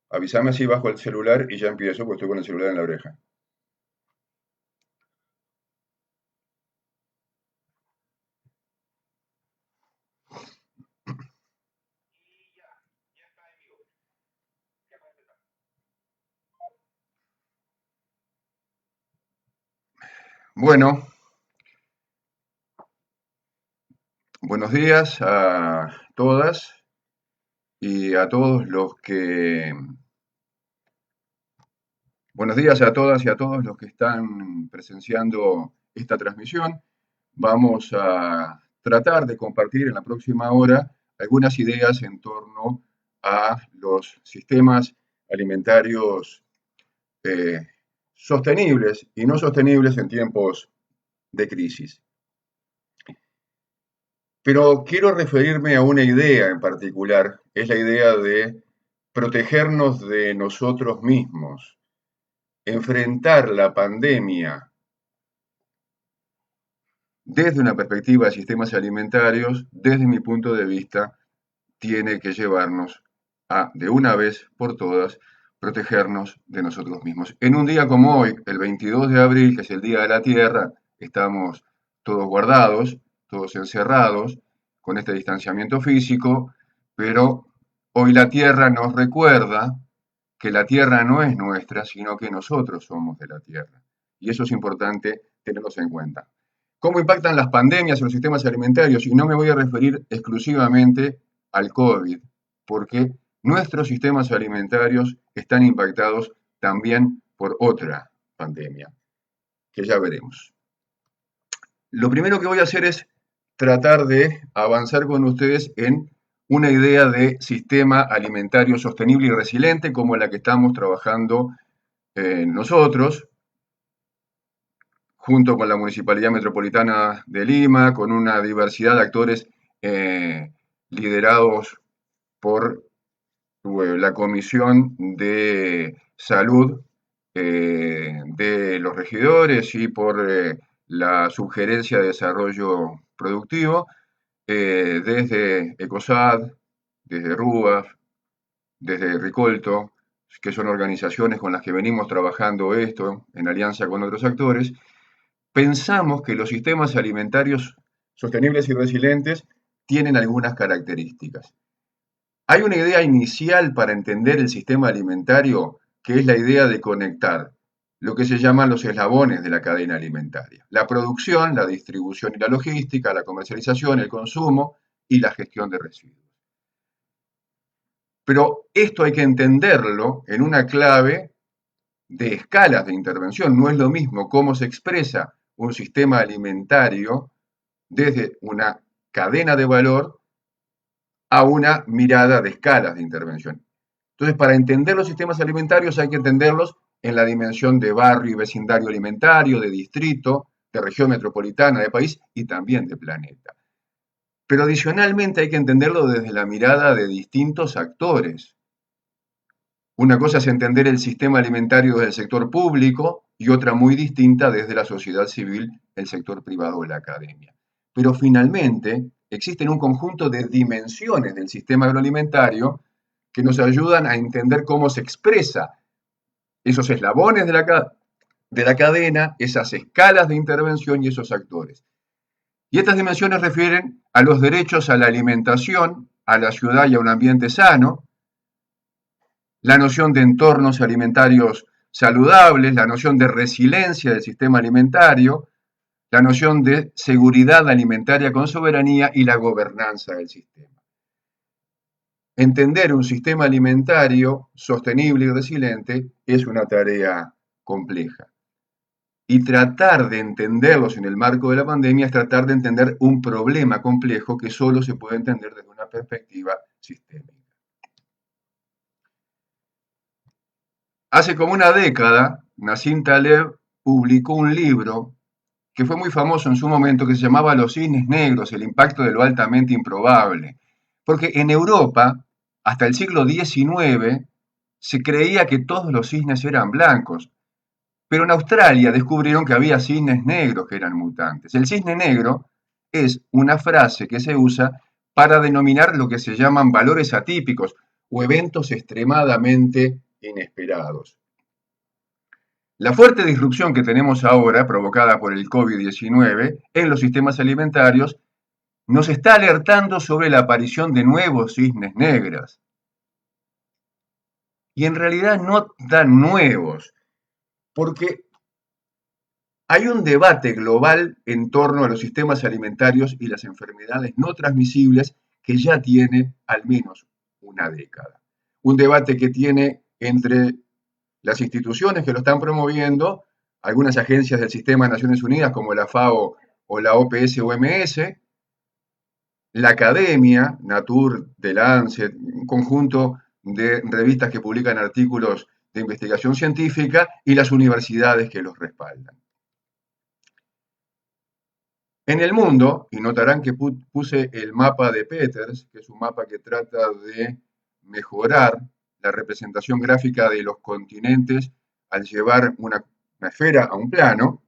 Avísame si bajo el celular y ya empiezo, porque estoy con el celular en la oreja. Bueno, buenos días a todas y a todos los que... Buenos días a todas y a todos los que están presenciando esta transmisión. Vamos a tratar de compartir en la próxima hora algunas ideas en torno a los sistemas alimentarios eh, sostenibles y no sostenibles en tiempos de crisis. Pero quiero referirme a una idea en particular, es la idea de protegernos de nosotros mismos, enfrentar la pandemia desde una perspectiva de sistemas alimentarios, desde mi punto de vista, tiene que llevarnos a, de una vez por todas, protegernos de nosotros mismos. En un día como hoy, el 22 de abril, que es el Día de la Tierra, estamos todos guardados, todos encerrados, con este distanciamiento físico, pero hoy la Tierra nos recuerda que la Tierra no es nuestra, sino que nosotros somos de la Tierra. Y eso es importante tenerlo en cuenta. ¿Cómo impactan las pandemias en los sistemas alimentarios? Y no me voy a referir exclusivamente al COVID, porque nuestros sistemas alimentarios están impactados también por otra pandemia, que ya veremos. Lo primero que voy a hacer es tratar de avanzar con ustedes en una idea de sistema alimentario sostenible y resiliente como la que estamos trabajando nosotros, junto con la Municipalidad Metropolitana de Lima, con una diversidad de actores liderados por la Comisión de Salud de los regidores y por la Subgerencia de Desarrollo Productivo, desde ECOSAD, desde RUAF, desde Ricolto, que son organizaciones con las que venimos trabajando esto en alianza con otros actores. Pensamos que los sistemas alimentarios sostenibles y resilientes tienen algunas características. Hay una idea inicial para entender el sistema alimentario que es la idea de conectar lo que se llaman los eslabones de la cadena alimentaria. La producción, la distribución y la logística, la comercialización, el consumo y la gestión de residuos. Pero esto hay que entenderlo en una clave de escalas de intervención. No es lo mismo cómo se expresa un sistema alimentario desde una cadena de valor a una mirada de escalas de intervención. Entonces, para entender los sistemas alimentarios hay que entenderlos en la dimensión de barrio y vecindario alimentario, de distrito, de región metropolitana, de país y también de planeta. Pero adicionalmente hay que entenderlo desde la mirada de distintos actores. Una cosa es entender el sistema alimentario desde el sector público y otra muy distinta desde la sociedad civil, el sector privado o la academia. Pero finalmente existen un conjunto de dimensiones del sistema agroalimentario que nos ayudan a entender cómo se expresa esos eslabones de la cadena, esas escalas de intervención y esos actores. Y estas dimensiones refieren a los derechos a la alimentación, a la ciudad y a un ambiente sano, la noción de entornos alimentarios saludables, la noción de resiliencia del sistema alimentario, la noción de seguridad alimentaria con soberanía y la gobernanza del sistema. Entender un sistema alimentario sostenible y resiliente es una tarea compleja. Y tratar de entenderlos en el marco de la pandemia es tratar de entender un problema complejo que solo se puede entender desde una perspectiva sistémica. Hace como una década, Nassim Taleb publicó un libro que fue muy famoso en su momento, que se llamaba Los cisnes negros, el impacto de lo altamente improbable. Porque en Europa, hasta el siglo XIX, se creía que todos los cisnes eran blancos. Pero en Australia descubrieron que había cisnes negros que eran mutantes. El cisne negro es una frase que se usa para denominar lo que se llaman valores atípicos o eventos extremadamente inesperados. La fuerte disrupción que tenemos ahora, provocada por el COVID-19 en los sistemas alimentarios, nos está alertando sobre la aparición de nuevos cisnes negros. Y en realidad no tan nuevos, porque hay un debate global en torno a los sistemas alimentarios y las enfermedades no transmisibles que ya tiene al menos una década. Un debate que tiene entre las instituciones que lo están promoviendo, algunas agencias del sistema de Naciones Unidas como la FAO o la OPS-OMS, la academia, Nature, The Lancet, un conjunto de revistas que publican artículos de investigación científica y las universidades que los respaldan. En el mundo, y notarán que puse el mapa de Peters, que es un mapa que trata de mejorar la representación gráfica de los continentes al llevar una esfera a un plano,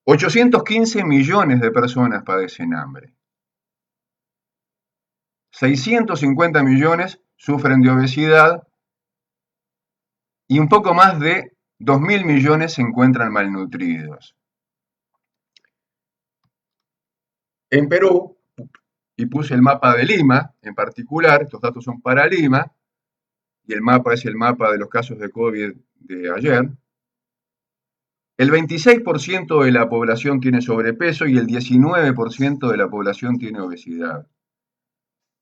815 millones de personas padecen hambre. 650 millones sufren de obesidad y un poco más de 2.000 millones se encuentran malnutridos. En Perú, y puse el mapa de Lima en particular, estos datos son para Lima, y el mapa es el mapa de los casos de COVID de ayer, el 26% de la población tiene sobrepeso y el 19% de la población tiene obesidad.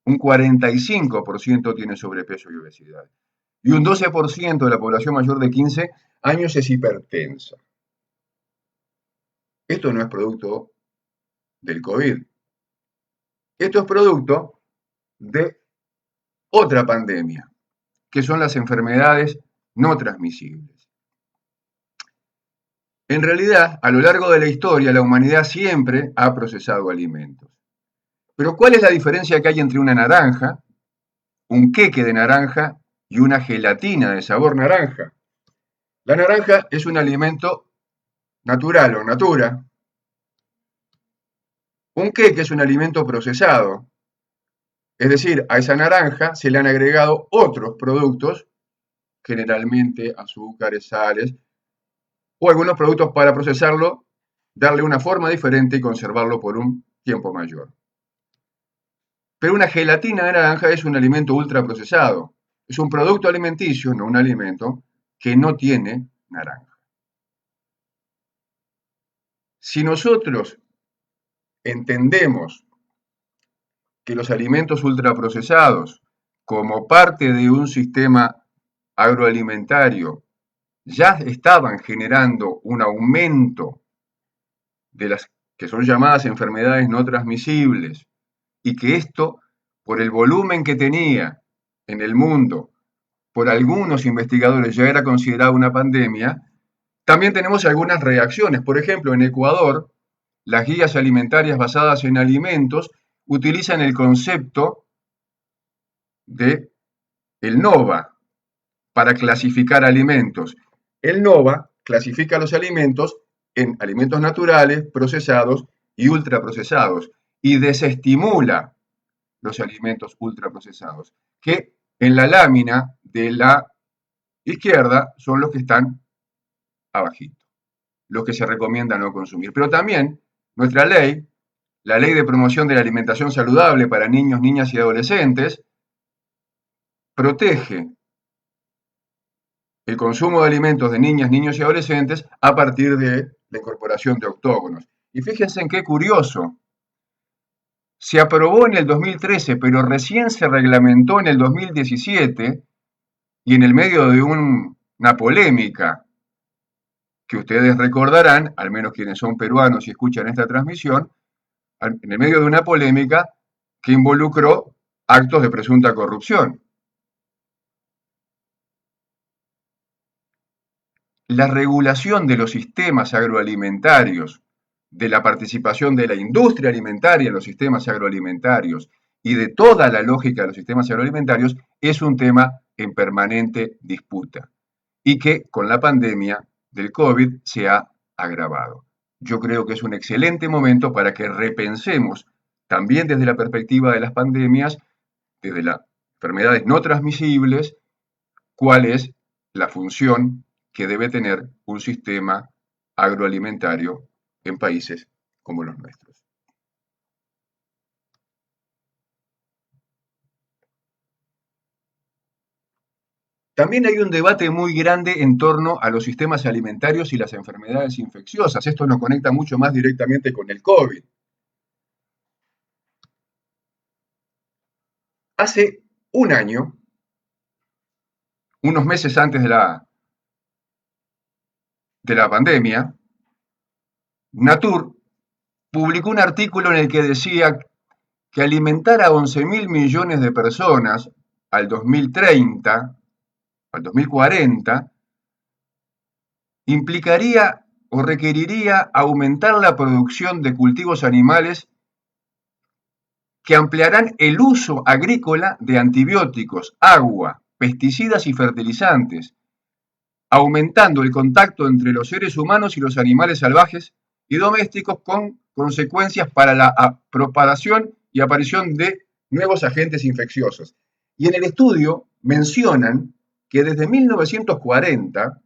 Un 45% tiene sobrepeso y obesidad. Y un 12% de la población mayor de 15 años es hipertensa. Esto no es producto del COVID. Esto es producto de otra pandemia, que son las enfermedades no transmisibles. En realidad, a lo largo de la historia, la humanidad siempre ha procesado alimentos. Pero ¿cuál es la diferencia que hay entre una naranja, un queque de naranja y una gelatina de sabor naranja? La naranja es un alimento natural o natura. Un queque es un alimento procesado. Es decir, a esa naranja se le han agregado otros productos, generalmente azúcares, sales, o algunos productos para procesarlo, darle una forma diferente y conservarlo por un tiempo mayor. Pero una gelatina de naranja es un alimento ultraprocesado. Es un producto alimenticio, no un alimento, que no tiene naranja. Si nosotros entendemos que los alimentos ultraprocesados, como parte de un sistema agroalimentario, ya estaban generando un aumento de las que son llamadas enfermedades no transmisibles, y que esto, por el volumen que tenía en el mundo, por algunos investigadores ya era considerado una pandemia, también tenemos algunas reacciones. Por ejemplo, en Ecuador, las guías alimentarias basadas en alimentos utilizan el concepto de el NOVA para clasificar alimentos. El NOVA clasifica los alimentos en alimentos naturales, procesados y ultraprocesados y desestimula los alimentos ultraprocesados, que en la lámina de la izquierda son los que están abajito, los que se recomienda no consumir. Pero también nuestra ley, la Ley de Promoción de la Alimentación Saludable para Niños, Niñas y Adolescentes, protege el consumo de alimentos de niñas, niños y adolescentes a partir de la incorporación de octógonos. Y fíjense en qué curioso. Se aprobó en el 2013, pero recién se reglamentó en el 2017 y en el medio de una polémica que ustedes recordarán, al menos quienes son peruanos y escuchan esta transmisión, en el medio de una polémica que involucró actos de presunta corrupción. La regulación de los sistemas agroalimentarios, de la participación de la industria alimentaria en los sistemas agroalimentarios y de toda la lógica de los sistemas agroalimentarios es un tema en permanente disputa y que con la pandemia del COVID se ha agravado. Yo creo que es un excelente momento para que repensemos, también desde la perspectiva de las pandemias, desde la enfermedades no transmisibles, cuál es la función que debe tener un sistema agroalimentario en países como los nuestros. También hay un debate muy grande en torno a los sistemas alimentarios y las enfermedades infecciosas. Esto nos conecta mucho más directamente con el COVID. Hace un año, unos meses antes de la pandemia, Natur publicó un artículo en el que decía que alimentar a 11.000 millones de personas al 2030, al 2040, implicaría o requeriría aumentar la producción de cultivos animales que ampliarán el uso agrícola de antibióticos, agua, pesticidas y fertilizantes, aumentando el contacto entre los seres humanos y los animales salvajes y domésticos con consecuencias para la propagación y aparición de nuevos agentes infecciosos. Y en el estudio mencionan que desde 1940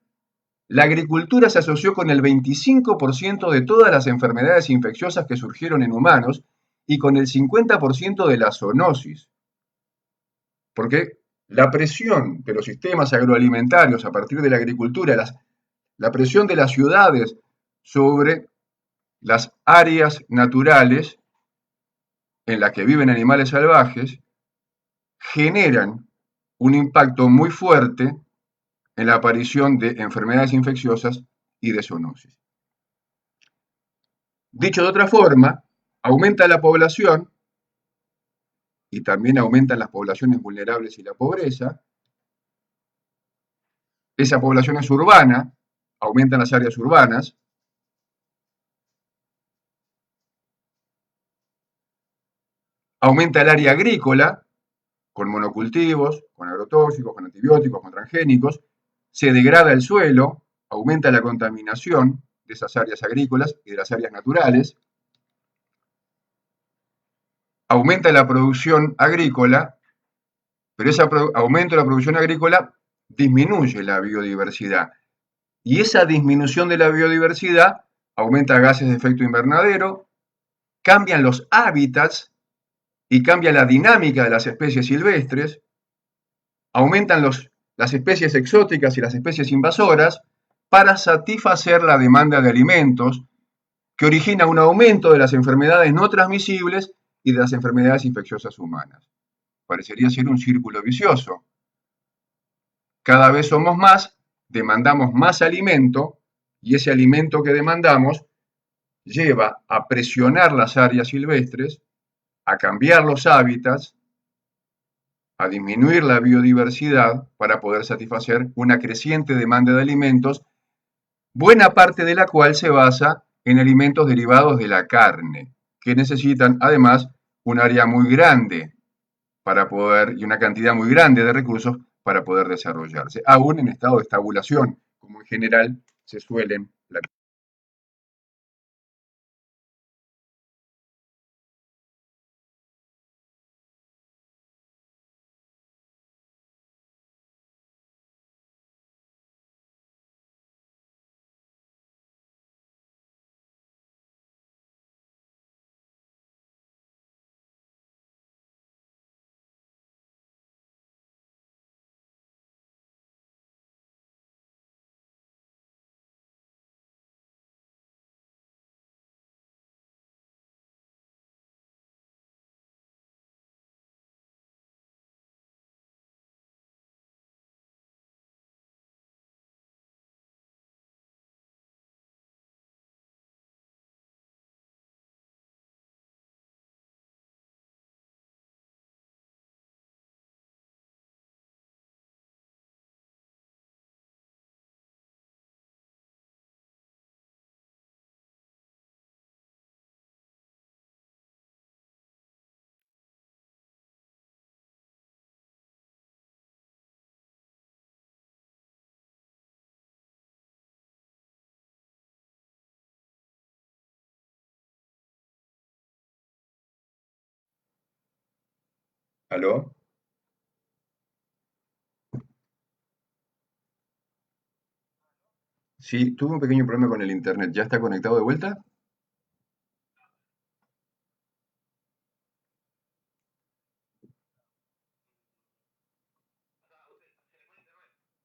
la agricultura se asoció con el 25% de todas las enfermedades infecciosas que surgieron en humanos y con el 50% de la zoonosis, porque la presión de los sistemas agroalimentarios a partir de la agricultura, la presión de las ciudades sobre las áreas naturales en las que viven animales salvajes, generan un impacto muy fuerte en la aparición de enfermedades infecciosas y de zoonosis. Dicho de otra forma, aumenta la población y también aumentan las poblaciones vulnerables y la pobreza. Esa población es urbana, aumentan las áreas urbanas, aumenta el área agrícola, con monocultivos, con agrotóxicos, con antibióticos, con transgénicos, se degrada el suelo, aumenta la contaminación de esas áreas agrícolas y de las áreas naturales, aumenta la producción agrícola, pero ese aumento de la producción agrícola disminuye la biodiversidad. Y esa disminución de la biodiversidad aumenta gases de efecto invernadero, cambian los hábitats y cambia la dinámica de las especies silvestres, aumentan las especies exóticas y las especies invasoras para satisfacer la demanda de alimentos, que origina un aumento de las enfermedades no transmisibles y de las enfermedades infecciosas humanas. Parecería ser un círculo vicioso. Cada vez somos más, demandamos más alimento y ese alimento que demandamos lleva a presionar las áreas silvestres, a cambiar los hábitats, a disminuir la biodiversidad para poder satisfacer una creciente demanda de alimentos, buena parte de la cual se basa en alimentos derivados de la carne, que necesitan además un área muy grande para poder y una cantidad muy grande de recursos para poder desarrollarse, aún en estado de estabulación, como en general se suelen plantear. ¿Aló? Sí, tuve un pequeño problema con el internet. ¿Ya está conectado de vuelta?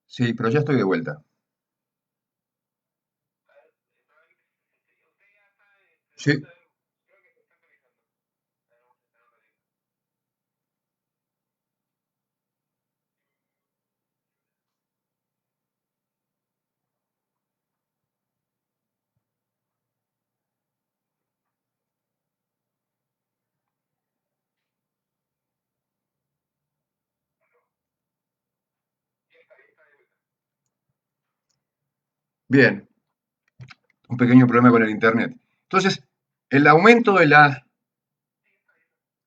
Sí, pero ya estoy de vuelta. Sí, bien, un pequeño problema con el internet. Entonces, el aumento de la,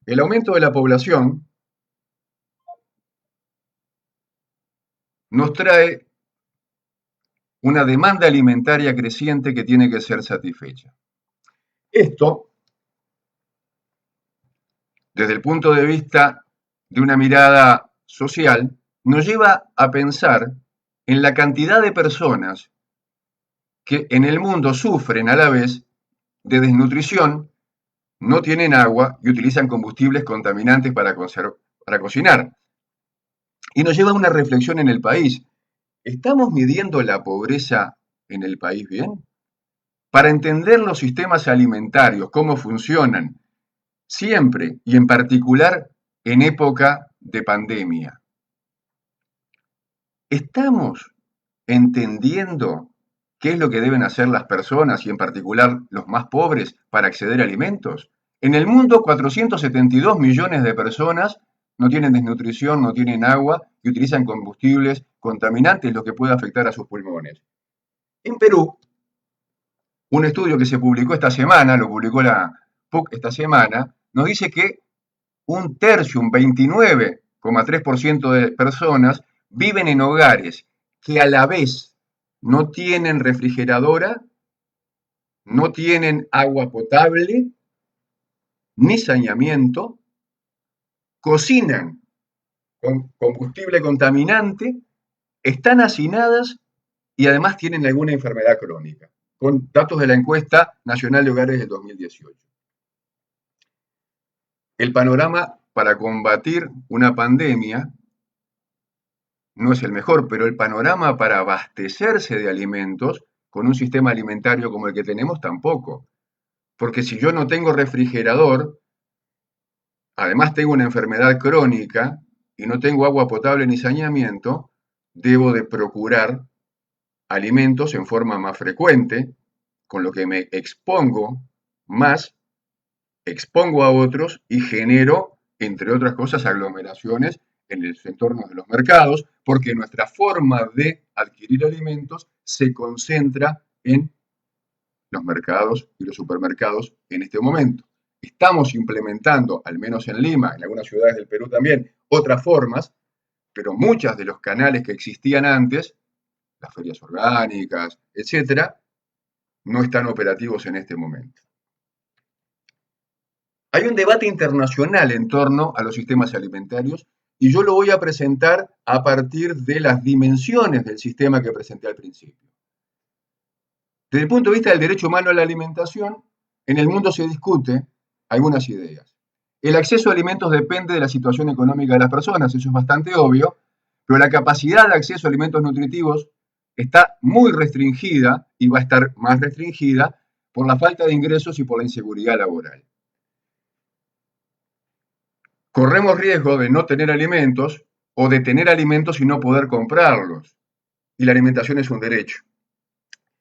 el aumento de la población nos trae una demanda alimentaria creciente que tiene que ser satisfecha. Esto, desde el punto de vista de una mirada social, nos lleva a pensar en la cantidad de personas que en el mundo sufren a la vez de desnutrición, no tienen agua y utilizan combustibles contaminantes para cocinar. Y nos lleva a una reflexión en el país. ¿Estamos midiendo la pobreza en el país bien? Para entender los sistemas alimentarios, cómo funcionan, siempre y en particular en época de pandemia, ¿estamos entendiendo qué es lo que deben hacer las personas y en particular los más pobres para acceder a alimentos? En el mundo, 472 millones de personas no tienen desnutrición, no tienen agua y utilizan combustibles contaminantes, lo que puede afectar a sus pulmones. En Perú, un estudio que se publicó esta semana, lo publicó la PUC esta semana, nos dice que un tercio, un 29,3% de personas viven en hogares que a la vez no tienen refrigeradora, no tienen agua potable, ni saneamiento, cocinan con combustible contaminante, están hacinadas y además tienen alguna enfermedad crónica, con datos de la encuesta nacional de hogares del 2018. El panorama para combatir una pandemia no es el mejor, pero el panorama para abastecerse de alimentos con un sistema alimentario como el que tenemos tampoco. Porque si yo no tengo refrigerador, además tengo una enfermedad crónica y no tengo agua potable ni saneamiento, debo de procurar alimentos en forma más frecuente, con lo que me expongo más, expongo a otros y genero, entre otras cosas, aglomeraciones en los entornos de los mercados, porque nuestra forma de adquirir alimentos se concentra en los mercados y los supermercados en este momento. Estamos implementando, al menos en Lima, en algunas ciudades del Perú también, otras formas, pero muchos de los canales que existían antes, las ferias orgánicas, etcétera, no están operativos en este momento. Hay un debate internacional en torno a los sistemas alimentarios y yo lo voy a presentar a partir de las dimensiones del sistema que presenté al principio. Desde el punto de vista del derecho humano a la alimentación, en el mundo se discute algunas ideas. El acceso a alimentos depende de la situación económica de las personas, eso es bastante obvio, pero la capacidad de acceso a alimentos nutritivos está muy restringida y va a estar más restringida por la falta de ingresos y por la inseguridad laboral. Corremos riesgo de no tener alimentos o de tener alimentos y no poder comprarlos. Y la alimentación es un derecho.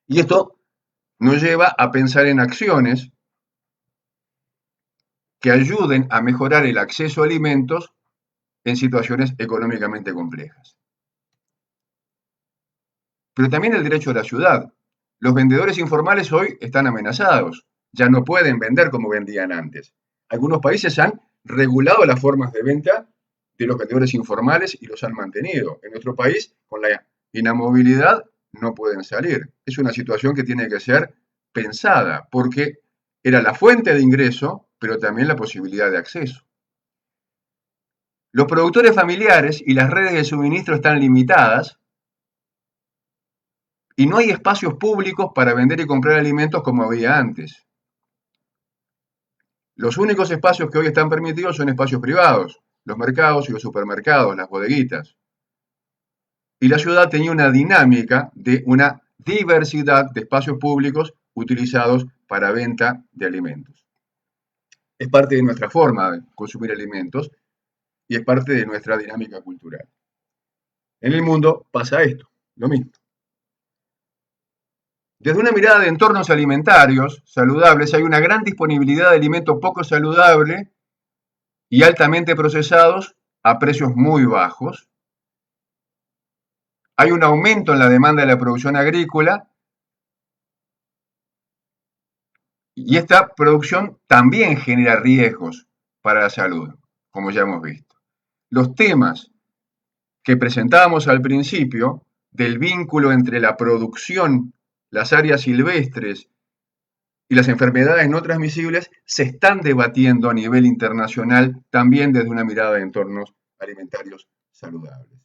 Y esto nos lleva a pensar en acciones que ayuden a mejorar el acceso a alimentos en situaciones económicamente complejas. Pero también el derecho a la ciudad. Los vendedores informales hoy están amenazados. Ya no pueden vender como vendían antes. Algunos países han regulado las formas de venta de los vendedores informales y los han mantenido. En nuestro país, con la inamovilidad, no pueden salir. Es una situación que tiene que ser pensada porque era la fuente de ingreso, pero también la posibilidad de acceso. Los productores familiares y las redes de suministro están limitadas Y no hay espacios públicos para vender y comprar alimentos como había antes. Los únicos espacios que hoy están permitidos son espacios privados, los mercados y los supermercados, las bodeguitas. Y la ciudad tenía una dinámica de una diversidad de espacios públicos utilizados para venta de alimentos. Es parte de nuestra forma de consumir alimentos y es parte de nuestra dinámica cultural. En el mundo pasa esto, lo mismo. Desde una mirada de entornos alimentarios saludables, hay una gran disponibilidad de alimentos poco saludables y altamente procesados a precios muy bajos. Hay un aumento en la demanda de la producción agrícola y esta producción también genera riesgos para la salud, como ya hemos visto. Los temas que presentábamos al principio del vínculo entre la producción, las áreas silvestres y las enfermedades no transmisibles se están debatiendo a nivel internacional también desde una mirada de entornos alimentarios saludables.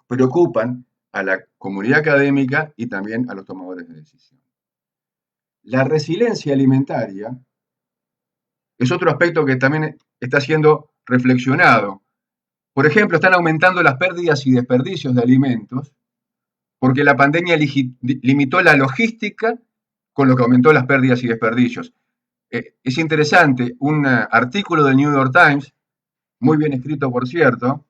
Preocupan a la comunidad académica y también a los tomadores de decisión. La resiliencia alimentaria es otro aspecto que también está siendo reflexionado. Por ejemplo, están aumentando las pérdidas y desperdicios de alimentos porque la pandemia limitó la logística con lo que aumentó las pérdidas y desperdicios. Es interesante, un artículo del New York Times, muy bien escrito por cierto,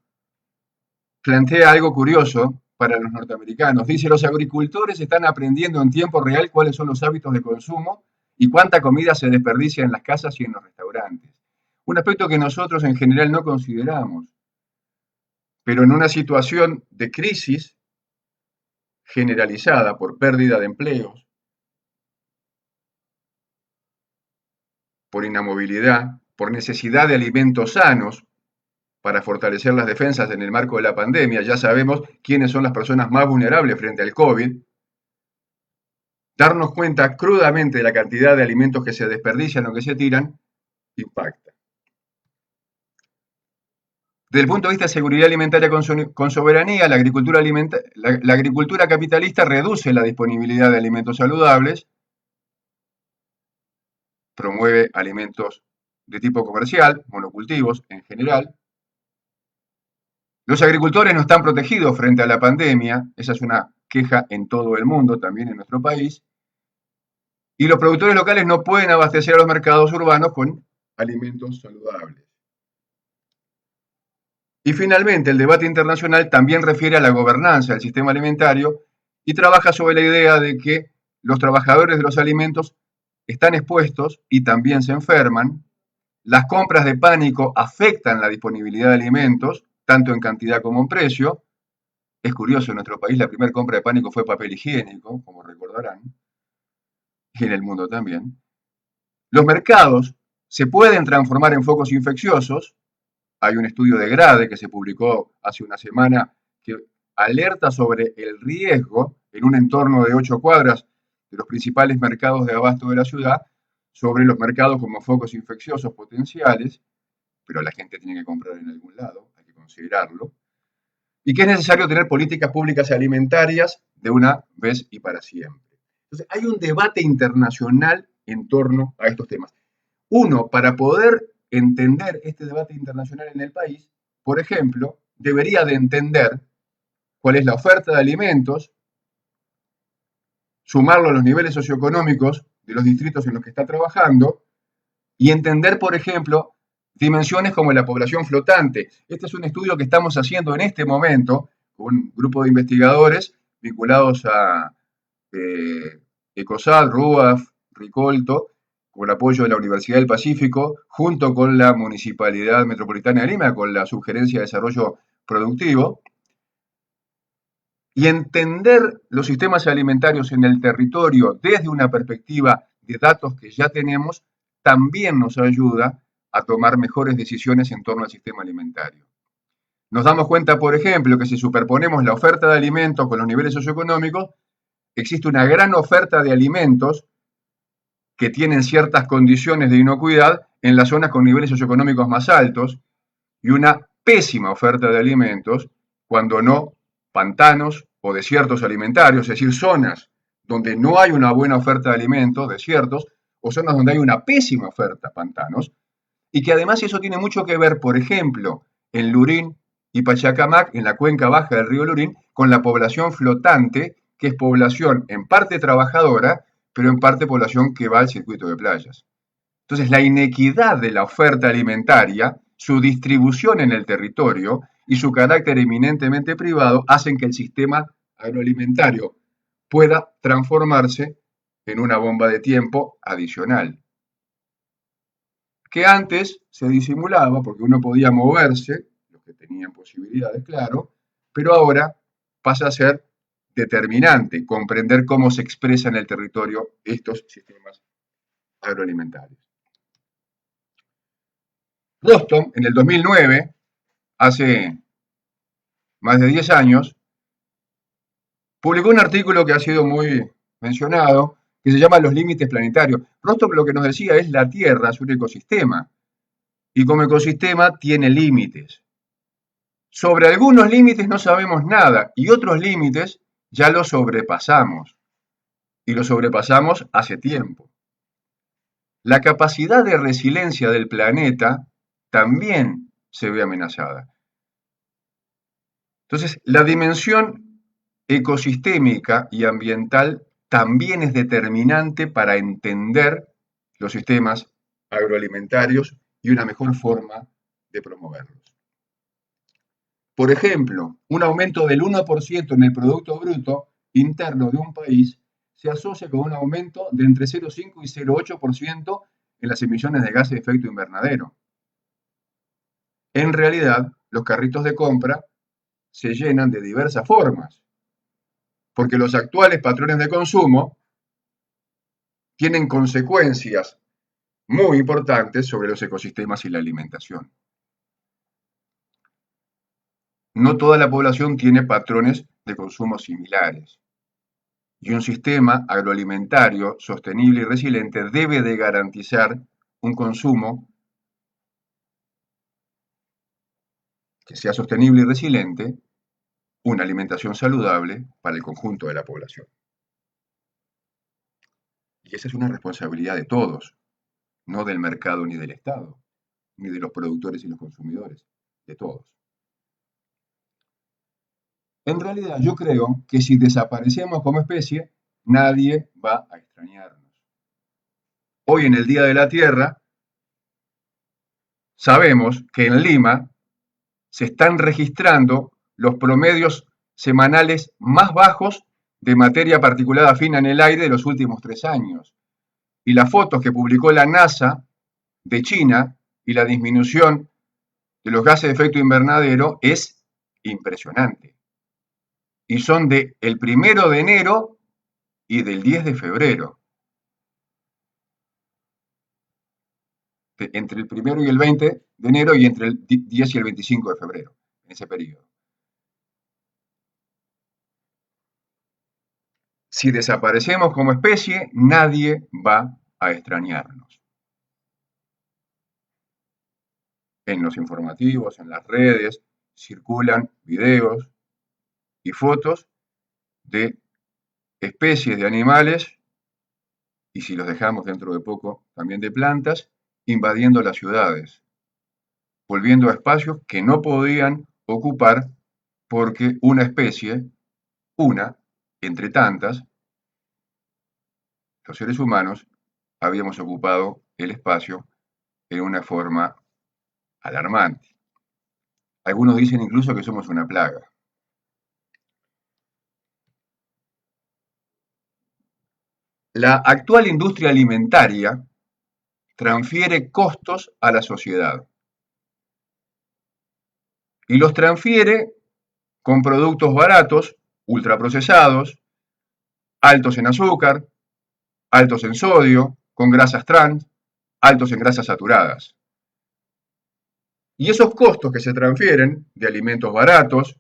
plantea algo curioso para los norteamericanos. Dice, los agricultores están aprendiendo en tiempo real cuáles son los hábitos de consumo y cuánta comida se desperdicia en las casas y en los restaurantes. Un aspecto que nosotros en general no consideramos, pero en una situación de crisis generalizada por pérdida de empleos, por inamovilidad, por necesidad de alimentos sanos para fortalecer las defensas en el marco de la pandemia. Ya sabemos quiénes son las personas más vulnerables frente al COVID. Darnos cuenta crudamente de la cantidad de alimentos que se desperdician o que se tiran impacta. Desde el punto de vista de seguridad alimentaria con soberanía, la agricultura capitalista reduce la disponibilidad de alimentos saludables, promueve alimentos de tipo comercial, monocultivos en general. Los agricultores no están protegidos frente a la pandemia, esa es una queja en todo el mundo, también en nuestro país. Y los productores locales no pueden abastecer a los mercados urbanos con alimentos saludables. Y finalmente, el debate internacional también refiere a la gobernanza del sistema alimentario y trabaja sobre la idea de que los trabajadores de los alimentos están expuestos y también se enferman. Las compras de pánico afectan la disponibilidad de alimentos, tanto en cantidad como en precio. Es curioso, en nuestro país la primera compra de pánico fue papel higiénico, como recordarán, y en el mundo también. Los mercados se pueden transformar en focos infecciosos. Hay un estudio de Grade que se publicó hace una semana que alerta sobre el riesgo en un entorno de 8 cuadras de los principales mercados de abasto de la ciudad, sobre los mercados como focos infecciosos potenciales, pero la gente tiene que comprar en algún lado, hay que considerarlo, y que es necesario tener políticas públicas alimentarias de una vez y para siempre. Entonces, hay un debate internacional en torno a estos temas. Uno, para poder entender este debate internacional en el país, por ejemplo, debería de entender cuál es la oferta de alimentos, sumarlo a los niveles socioeconómicos de los distritos en los que está trabajando y entender, por ejemplo, dimensiones como la población flotante. Este es un estudio que estamos haciendo en este momento con un grupo de investigadores vinculados a ECOSAT, RUAF, RICOLTO, con el apoyo de la Universidad del Pacífico, junto con la Municipalidad Metropolitana de Lima, con la Subgerencia de Desarrollo Productivo, y entender los sistemas alimentarios en el territorio desde una perspectiva de datos que ya tenemos, también nos ayuda a tomar mejores decisiones en torno al sistema alimentario. Nos damos cuenta, por ejemplo, que si superponemos la oferta de alimentos con los niveles socioeconómicos, existe una gran oferta de alimentos que tienen ciertas condiciones de inocuidad en las zonas con niveles socioeconómicos más altos y una pésima oferta de alimentos, cuando no pantanos o desiertos alimentarios, es decir, zonas donde no hay una buena oferta de alimentos, desiertos, o zonas donde hay una pésima oferta, pantanos, y que además eso tiene mucho que ver, por ejemplo, en Lurín y Pachacamac, en la cuenca baja del río Lurín, con la población flotante, que es población en parte trabajadora, pero en parte población que va al circuito de playas. Entonces, la inequidad de la oferta alimentaria, su distribución en el territorio y su carácter eminentemente privado hacen que el sistema agroalimentario pueda transformarse en una bomba de tiempo adicional, que antes se disimulaba porque uno podía moverse, los que tenían posibilidades, claro, pero ahora pasa a ser determinante comprender cómo se expresan en el territorio estos sistemas agroalimentarios. Rostom, en el 2009, hace más de 10 años, publicó un artículo que ha sido muy mencionado, que se llama Los límites planetarios. Rostom lo que nos decía es la Tierra es un ecosistema, y como ecosistema tiene límites. Sobre algunos límites no sabemos nada, y otros límites ya los sobrepasamos, y los sobrepasamos hace tiempo. La capacidad de resiliencia del planeta también se ve amenazada. Entonces, la dimensión ecosistémica y ambiental también es determinante para entender los sistemas agroalimentarios y una mejor forma de promoverlos. Por ejemplo, un aumento del 1% en el Producto Bruto Interno de un país se asocia con un aumento de entre 0,5 y 0,8% en las emisiones de gases de efecto invernadero. En realidad, los carritos de compra se llenan de diversas formas, porque los actuales patrones de consumo tienen consecuencias muy importantes sobre los ecosistemas y la alimentación. No toda la población tiene patrones de consumo similares, y un sistema agroalimentario sostenible y resiliente debe de garantizar un consumo que sea sostenible y resiliente, una alimentación saludable para el conjunto de la población. Y esa es una responsabilidad de todos, no del mercado ni del Estado, ni de los productores y los consumidores, de todos. En realidad, yo creo que si desaparecemos como especie, nadie va a extrañarnos. Hoy en el Día de la Tierra, sabemos que en Lima se están registrando los promedios semanales más bajos de materia particulada fina en el aire de los últimos 3 años. Y las fotos que publicó la NASA de China y la disminución de los gases de efecto invernadero es impresionante. Y son del 1 de enero y del 10 de febrero. Entre el 1 y el 20 de enero y entre el 10 y el 25 de febrero, en ese periodo. Si desaparecemos como especie, nadie va a extrañarnos. En los informativos, en las redes, circulan videos y fotos de especies de animales, y si los dejamos dentro de poco, también de plantas, invadiendo las ciudades, volviendo a espacios que no podían ocupar porque una especie, una, entre tantas, los seres humanos, habíamos ocupado el espacio en una forma alarmante. Algunos dicen incluso que somos una plaga. La actual industria alimentaria transfiere costos a la sociedad y los transfiere con productos baratos, ultraprocesados, altos en azúcar, altos en sodio, con grasas trans, altos en grasas saturadas. Y esos costos que se transfieren de alimentos baratos,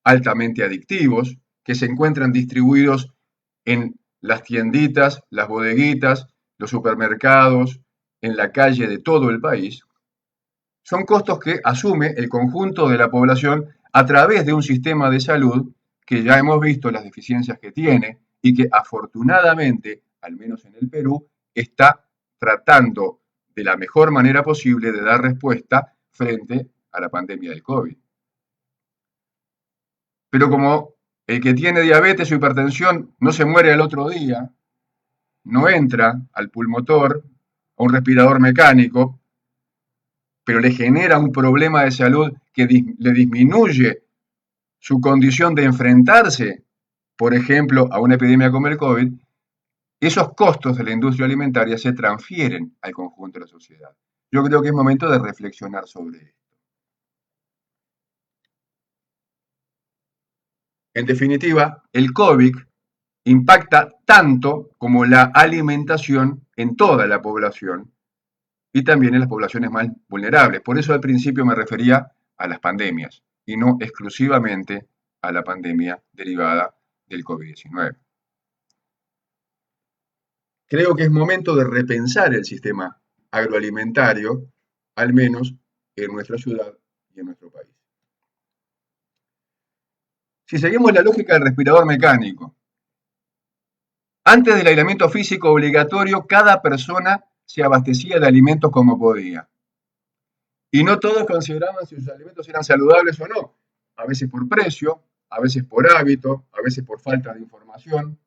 altamente adictivos, que se encuentran distribuidos en las tienditas, las bodeguitas, los supermercados, en la calle de todo el país, son costos que asume el conjunto de la población a través de un sistema de salud que ya hemos visto las deficiencias que tiene y que afortunadamente, al menos en el Perú, está tratando de la mejor manera posible de dar respuesta frente a la pandemia del COVID. Pero como el que tiene diabetes o hipertensión no se muere al otro día, no entra al pulmotor, a un respirador mecánico, pero le genera un problema de salud que le disminuye su condición de enfrentarse, por ejemplo, a una epidemia como el COVID, esos costos de la industria alimentaria se transfieren al conjunto de la sociedad. Yo creo que es momento de reflexionar sobre esto. En definitiva, el COVID impacta tanto como la alimentación en toda la población y también en las poblaciones más vulnerables. Por eso al principio me refería a las pandemias y no exclusivamente a la pandemia derivada del COVID-19. Creo que es momento de repensar el sistema agroalimentario, al menos en nuestra ciudad y en nuestro país. Si seguimos la lógica del respirador mecánico, antes del aislamiento físico obligatorio, cada persona se abastecía de alimentos como podía. Y no todos consideraban si sus alimentos eran saludables o no. A veces por precio, a veces por hábito, a veces por falta de información,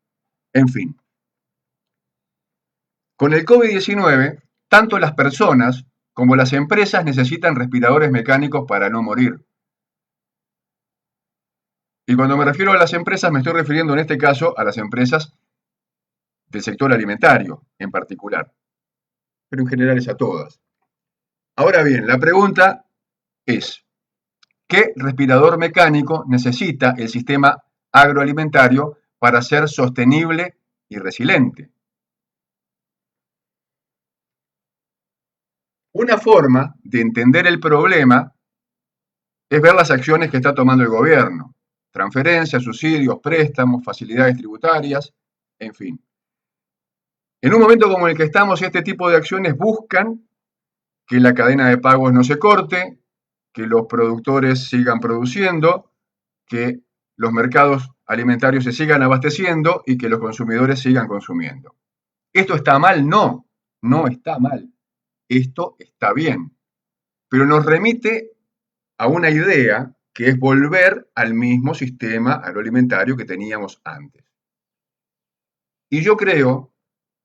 en fin. Con el COVID-19, tanto las personas como las empresas necesitan respiradores mecánicos para no morir. Y cuando me refiero a las empresas, me estoy refiriendo en este caso a las empresas del sector alimentario en particular, pero en general es a todas. Ahora bien, la pregunta es, ¿qué respirador mecánico necesita el sistema agroalimentario para ser sostenible y resiliente? Una forma de entender el problema es ver las acciones que está tomando el gobierno. Transferencias, subsidios, préstamos, facilidades tributarias, en fin. En un momento como el que estamos, este tipo de acciones buscan que la cadena de pagos no se corte, que los productores sigan produciendo, que los mercados alimentarios se sigan abasteciendo y que los consumidores sigan consumiendo. ¿Esto está mal? No, no está mal. Esto está bien. Pero nos remite a una idea que es volver al mismo sistema agroalimentario que teníamos antes. Y yo creo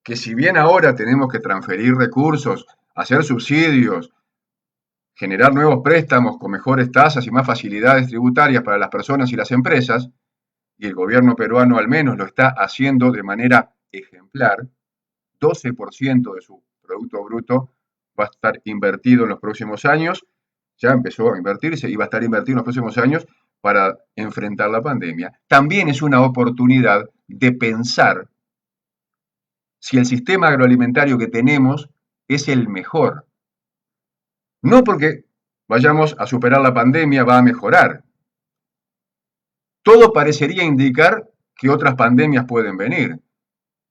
que si bien ahora tenemos que transferir recursos, hacer subsidios, generar nuevos préstamos con mejores tasas y más facilidades tributarias para las personas y las empresas, y el gobierno peruano al menos lo está haciendo de manera ejemplar, 12% de su Producto Bruto va a estar invertido en los próximos años, ya empezó a invertirse y va a estar invertido en los próximos años para enfrentar la pandemia. También es una oportunidad de pensar si el sistema agroalimentario que tenemos es el mejor. No porque vayamos a superar la pandemia va a mejorar. Todo parecería indicar que otras pandemias pueden venir.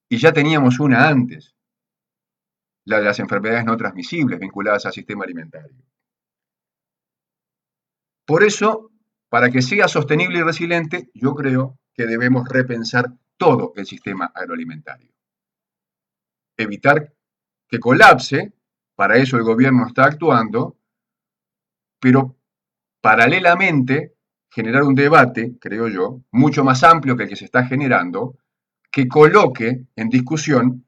Y ya teníamos una antes, la de las enfermedades no transmisibles vinculadas al sistema alimentario. Por eso, para que sea sostenible y resiliente, yo creo que debemos repensar todo el sistema agroalimentario. Evitar que colapse, para eso el gobierno está actuando, pero paralelamente generar un debate, creo yo, mucho más amplio que el que se está generando, que coloque en discusión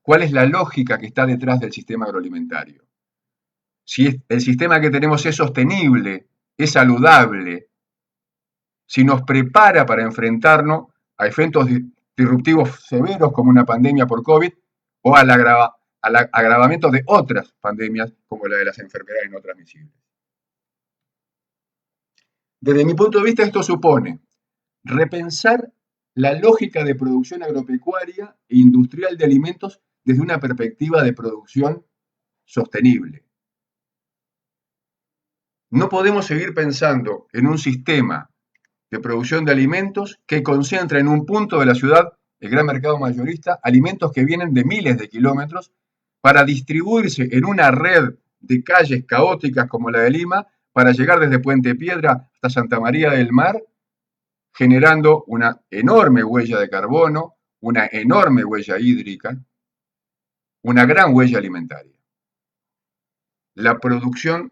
cuál es la lógica que está detrás del sistema agroalimentario. Si el sistema que tenemos es sostenible, es saludable, si nos prepara para enfrentarnos a efectos disruptivos severos como una pandemia por COVID o al agravamiento de otras pandemias como la de las enfermedades no transmisibles. Desde mi punto de vista, esto supone repensar la lógica de producción agropecuaria e industrial de alimentos desde una perspectiva de producción sostenible. No podemos seguir pensando en un sistema de producción de alimentos que concentra en un punto de la ciudad, el gran mercado mayorista, alimentos que vienen de miles de kilómetros para distribuirse en una red de calles caóticas como la de Lima, para llegar desde Puente Piedra hasta Santa María del Mar generando una enorme huella de carbono, una enorme huella hídrica, una gran huella alimentaria. La producción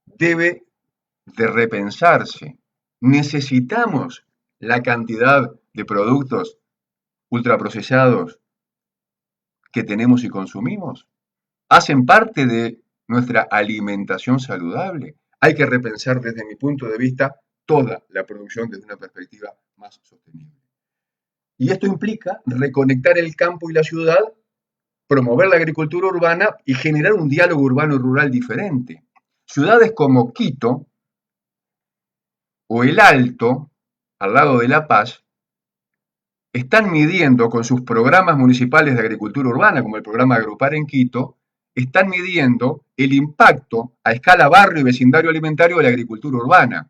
debe de repensarse. Necesitamos la cantidad de productos ultraprocesados que tenemos y consumimos. Hacen parte de nuestra alimentación saludable. Hay que repensar desde mi punto de vista toda la producción desde una perspectiva más sostenible. Y esto implica reconectar el campo y la ciudad, promover la agricultura urbana y generar un diálogo urbano-rural diferente. Ciudades como Quito o El Alto, al lado de La Paz, están midiendo con sus programas municipales de agricultura urbana, como el programa Agrupar en Quito, están midiendo el impacto a escala barrio y vecindario alimentario de la agricultura urbana.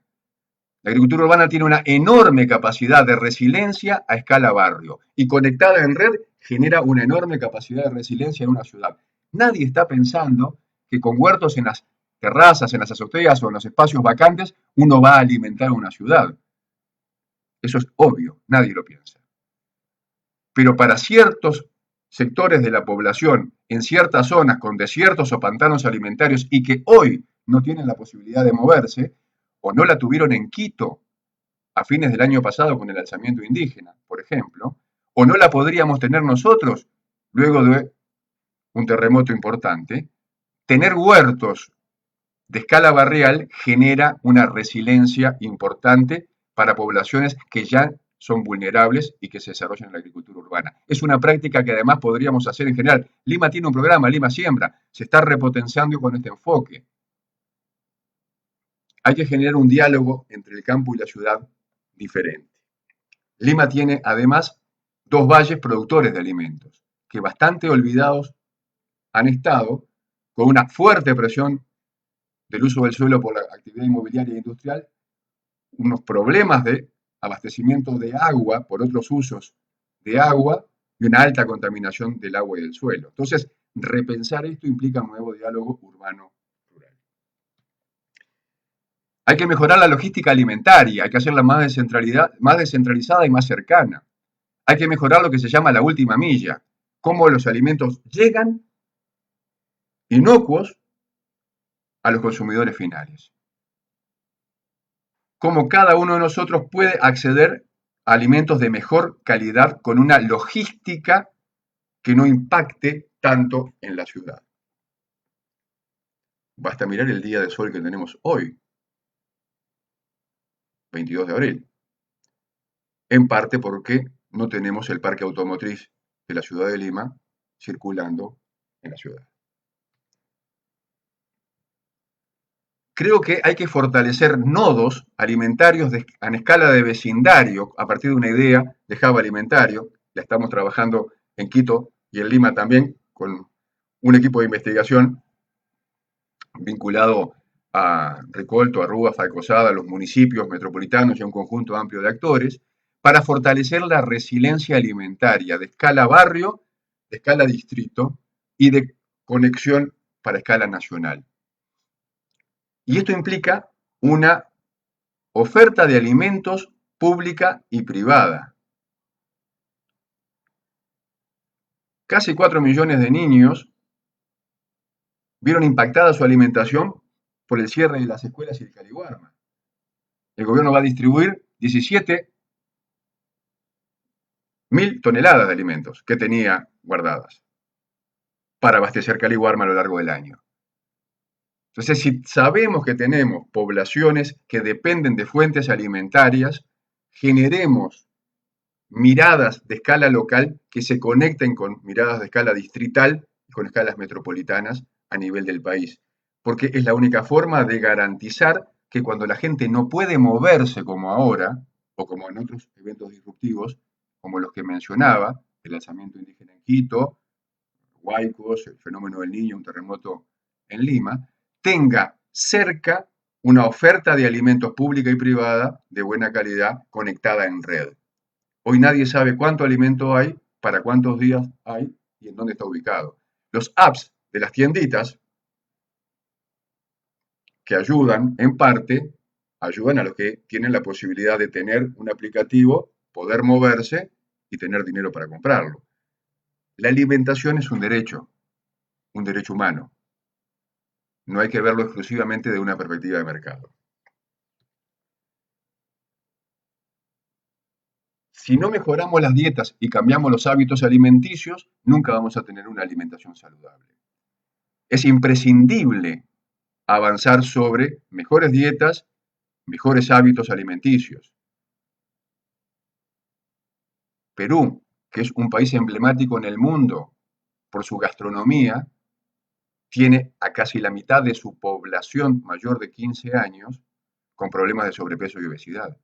La agricultura urbana tiene una enorme capacidad de resiliencia a escala barrio y conectada en red genera una enorme capacidad de resiliencia en una ciudad. Nadie está pensando que con huertos en las terrazas, en las azoteas o en los espacios vacantes uno va a alimentar una ciudad. Eso es obvio, nadie lo piensa. Pero para ciertos sectores de la población, en ciertas zonas con desiertos o pantanos alimentarios y que hoy no tienen la posibilidad de moverse, o no la tuvieron en Quito a fines del año pasado con el alzamiento indígena, por ejemplo, o no la podríamos tener nosotros luego de un terremoto importante, tener huertos de escala barrial genera una resiliencia importante para poblaciones que ya son vulnerables y que se desarrollan en la agricultura urbana. Es una práctica que además podríamos hacer en general. Lima tiene un programa, Lima Siembra, se está repotenciando con este enfoque. Hay que generar un diálogo entre el campo y la ciudad diferente. Lima tiene además dos valles productores de alimentos, que bastante olvidados han estado, con una fuerte presión del uso del suelo por la actividad inmobiliaria e industrial, unos problemas de abastecimiento de agua por otros usos de agua y una alta contaminación del agua y del suelo. Entonces, repensar esto implica un nuevo diálogo urbano-rural. Hay que mejorar la logística alimentaria, hay que hacerla más descentralizada y más cercana. Hay que mejorar lo que se llama la última milla, cómo los alimentos llegan inocuos a los consumidores finales. Cómo cada uno de nosotros puede acceder a alimentos de mejor calidad con una logística que no impacte tanto en la ciudad. Basta mirar el día de sol que tenemos hoy, 22 de abril, en parte porque no tenemos el parque automotriz de la ciudad de Lima circulando en la ciudad. Creo que hay que fortalecer nodos alimentarios a escala de vecindario a partir de una idea de hub alimentario. La estamos trabajando en Quito y en Lima también con un equipo de investigación vinculado a Ricolto, Arrúa, Falcosada, los municipios metropolitanos y a un conjunto amplio de actores, para fortalecer la resiliencia alimentaria de escala barrio, de escala distrito y de conexión para escala nacional. Y esto implica una oferta de alimentos pública y privada. Casi 4 millones de niños vieron impactada su alimentación por el cierre de las escuelas y el Caliwarma. El gobierno va a distribuir 17.000 toneladas de alimentos que tenía guardadas para abastecer Caliwarma a lo largo del año. Entonces, si sabemos que tenemos poblaciones que dependen de fuentes alimentarias, generemos miradas de escala local que se conecten con miradas de escala distrital y con escalas metropolitanas a nivel del país, porque es la única forma de garantizar que cuando la gente no puede moverse como ahora, o como en otros eventos disruptivos, como los que mencionaba, el alzamiento indígena en Quito, Huaycos, el fenómeno del Niño, un terremoto en Lima, tenga cerca una oferta de alimentos pública y privada de buena calidad conectada en red. Hoy nadie sabe cuánto alimento hay, para cuántos días hay y en dónde está ubicado. Los apps de las tienditas, que ayudan en parte, ayudan a los que tienen la posibilidad de tener un aplicativo, poder moverse y tener dinero para comprarlo. La alimentación es un derecho humano. No hay que verlo exclusivamente de una perspectiva de mercado. Si no mejoramos las dietas y cambiamos los hábitos alimenticios, nunca vamos a tener una alimentación saludable. Es imprescindible avanzar sobre mejores dietas, mejores hábitos alimenticios. Perú, que es un país emblemático en el mundo por su gastronomía, tiene a casi la mitad de su población mayor de 15 años con problemas de sobrepeso y obesidad.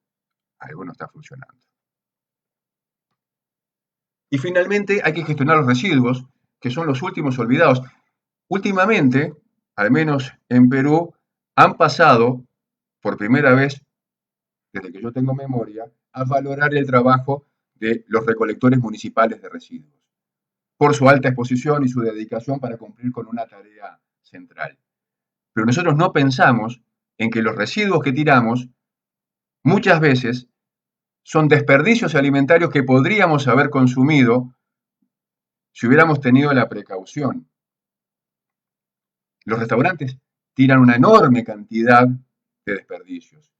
Algo no está funcionando. Y finalmente hay que gestionar los residuos, que son los últimos olvidados. Últimamente, al menos en Perú, han pasado por primera vez, desde que yo tengo memoria, a valorar el trabajo de los recolectores municipales de residuos, por su alta exposición y su dedicación para cumplir con una tarea central. Pero nosotros no pensamos en que los residuos que tiramos muchas veces son desperdicios alimentarios que podríamos haber consumido si hubiéramos tenido la precaución. Los restaurantes tiran una enorme cantidad de desperdicios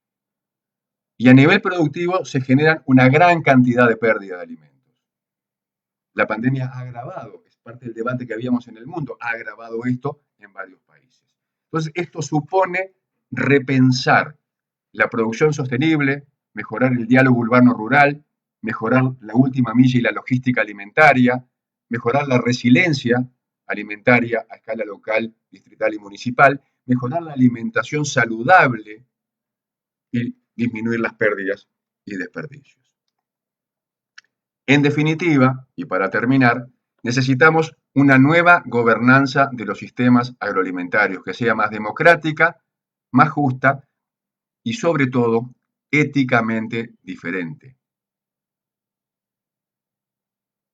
y a nivel productivo se generan una gran cantidad de pérdida de alimentos. La pandemia ha agravado, es parte del debate que habíamos en el mundo, ha agravado esto en varios países. Entonces, esto supone repensar la producción sostenible, mejorar el diálogo urbano-rural, mejorar la última milla y la logística alimentaria, mejorar la resiliencia alimentaria a escala local, distrital y municipal, mejorar la alimentación saludable y disminuir las pérdidas y desperdicios. En definitiva, y para terminar, necesitamos una nueva gobernanza de los sistemas agroalimentarios que sea más democrática, más justa y sobre todo éticamente diferente.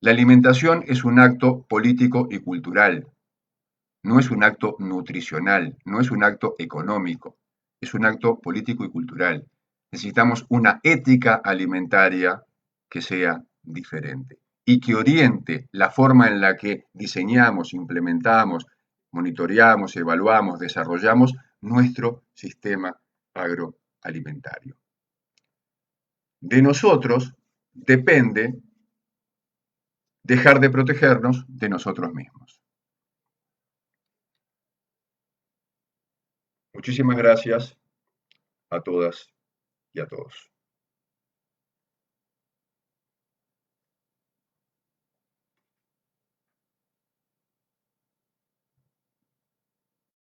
La alimentación es un acto político y cultural, no es un acto nutricional, no es un acto económico, es un acto político y cultural. Necesitamos una ética alimentaria que sea diferente y que oriente la forma en la que diseñamos, implementamos, monitoreamos, evaluamos, desarrollamos nuestro sistema agroalimentario. De nosotros depende dejar de protegernos de nosotros mismos. Muchísimas gracias a todas y a todos.